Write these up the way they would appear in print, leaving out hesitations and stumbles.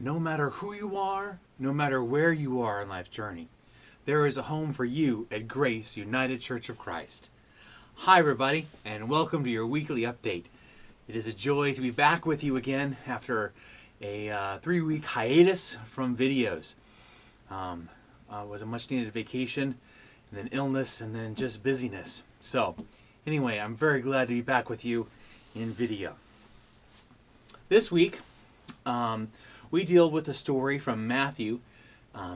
No matter who you are, no matter where you are in life's journey, there is a home for you at Grace United Church of Christ. Hi everybody, and welcome to your weekly update. It is a joy to be back with you again after a 3-week hiatus from videos. It was a much needed vacation, and then illness, and then just busyness. So anyway, I'm very glad to be back with you in video. This week, we deal with a story from Matthew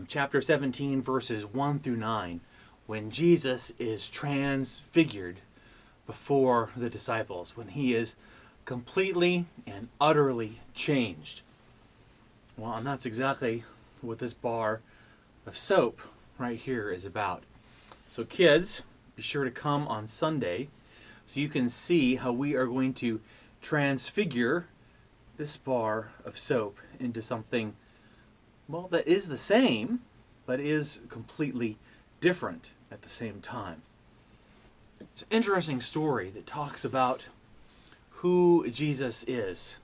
chapter 17, verses 1 through 9, when Jesus is transfigured before the disciples, when he is completely and utterly changed. Well, and that's exactly what this bar of soap right here is about. So kids, be sure to come on Sunday so you can see how we are going to transfigure this bar of soap into something, well, that is the same, but is completely different at the same time. It's an interesting story that talks about who Jesus is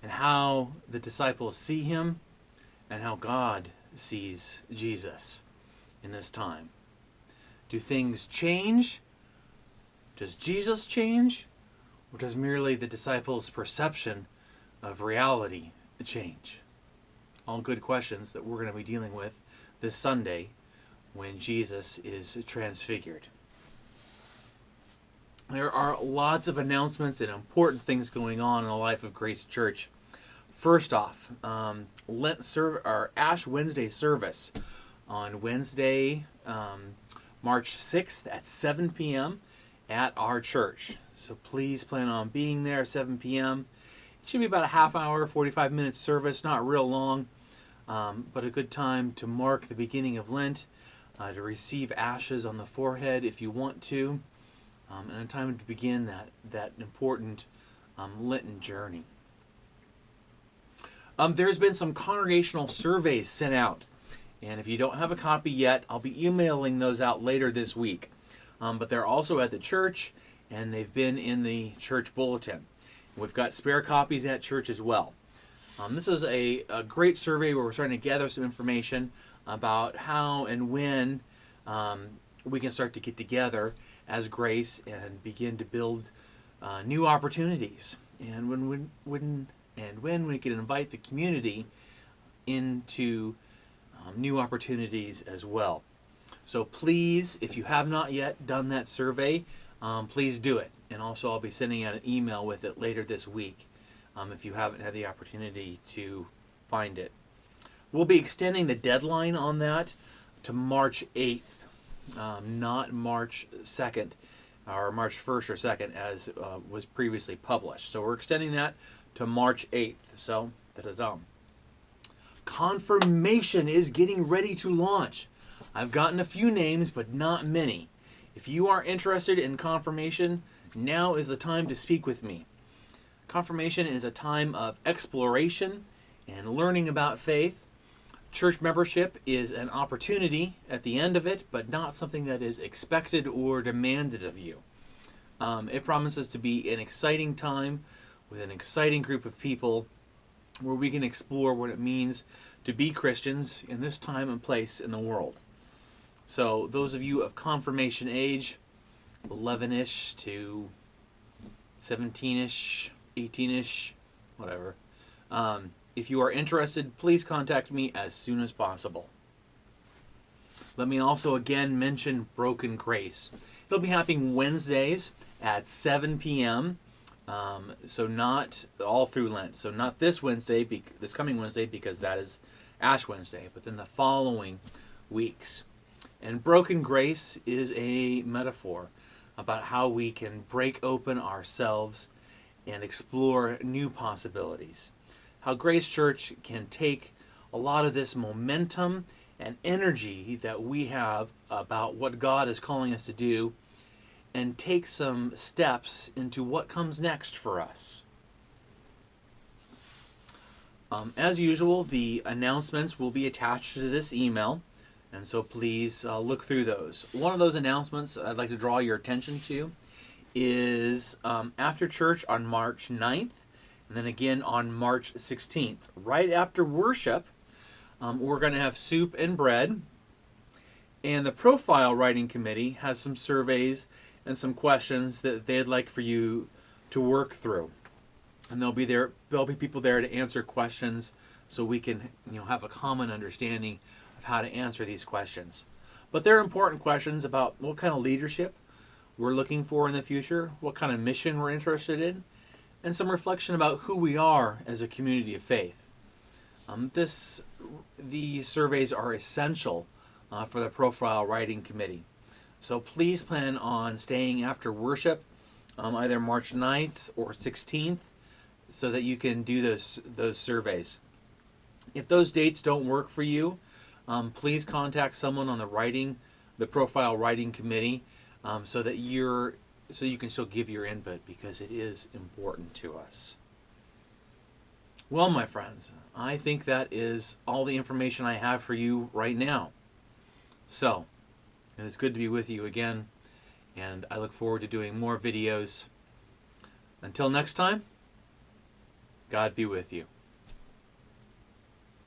and how the disciples see him and how God sees Jesus in this time. Do things change? Does Jesus change? Or does merely the disciples' perception of reality change? All good questions that we're going to be dealing with this Sunday when Jesus is transfigured. There are lots of announcements and important things going on in the life of Grace Church. First off, our Ash Wednesday service on Wednesday, March 6th at 7 p.m. at our church. So please plan on being there at 7 p.m. It should be about a half hour, 45-minute service, not real long, but a good time to mark the beginning of Lent, to receive ashes on the forehead if you want to, and a time to begin that important Lenten journey. There's been some congregational surveys sent out, and if you don't have a copy yet, I'll be emailing those out later this week. But they're also at the church, and they've been in the church bulletin. We've got spare copies at church as well. This is a great survey where we're starting to gather some information about how and when we can start to get together as Grace and begin to build new opportunities. And when we can invite the community into new opportunities as well. So please, if you have not yet done that survey, please do it. And also I'll be sending out an email with it later this week if you haven't had the opportunity to find it. We'll be extending the deadline on that to March 8th, not March 2nd or March 1st or 2nd as was previously published. So we're extending that to March 8th. So, da-da-dum. Confirmation is getting ready to launch. I've gotten a few names, but not many. If you are interested in confirmation, now is the time to speak with me. Confirmation is a time of exploration and learning about faith. Church membership is an opportunity at the end of it, but not something that is expected or demanded of you. It promises to be an exciting time with an exciting group of people where we can explore what it means to be Christians in this time and place in the world. So those of you of confirmation age, 11-ish to 17-ish, 18-ish, whatever. If you are interested, please contact me as soon as possible. Let me also again mention Broken Grace. It'll be happening Wednesdays at 7 p.m. So not all through Lent. So not this Wednesday, this coming Wednesday, because that is Ash Wednesday, but then the following weeks. And Broken Grace is a metaphor about how we can break open ourselves and explore new possibilities. How Grace Church can take a lot of this momentum and energy that we have about what God is calling us to do and take some steps into what comes next for us. As usual, the announcements will be attached to this email, and so please look through those. One of those announcements that I'd like to draw your attention to is after church on March 9th And then again on March 16th. Right after worship, we're going to have soup and bread. And the profile writing committee has some surveys and some questions that they'd like for you to work through. And there'll be people there to answer questions so we can have a common understanding of how to answer these questions. But they're important questions about what kind of leadership we're looking for in the future, what kind of mission we're interested in, and some reflection about who we are as a community of faith. These surveys are essential for the profile writing committee. So please plan on staying after worship, either March 9th or 16th, so that you can do those surveys. If those dates don't work for you, please contact someone on the profile writing committee, so you can still give your input, because it is important to us. Well, my friends, I think that is all the information I have for you right now. So, it is good to be with you again, and I look forward to doing more videos. Until next time, God be with you.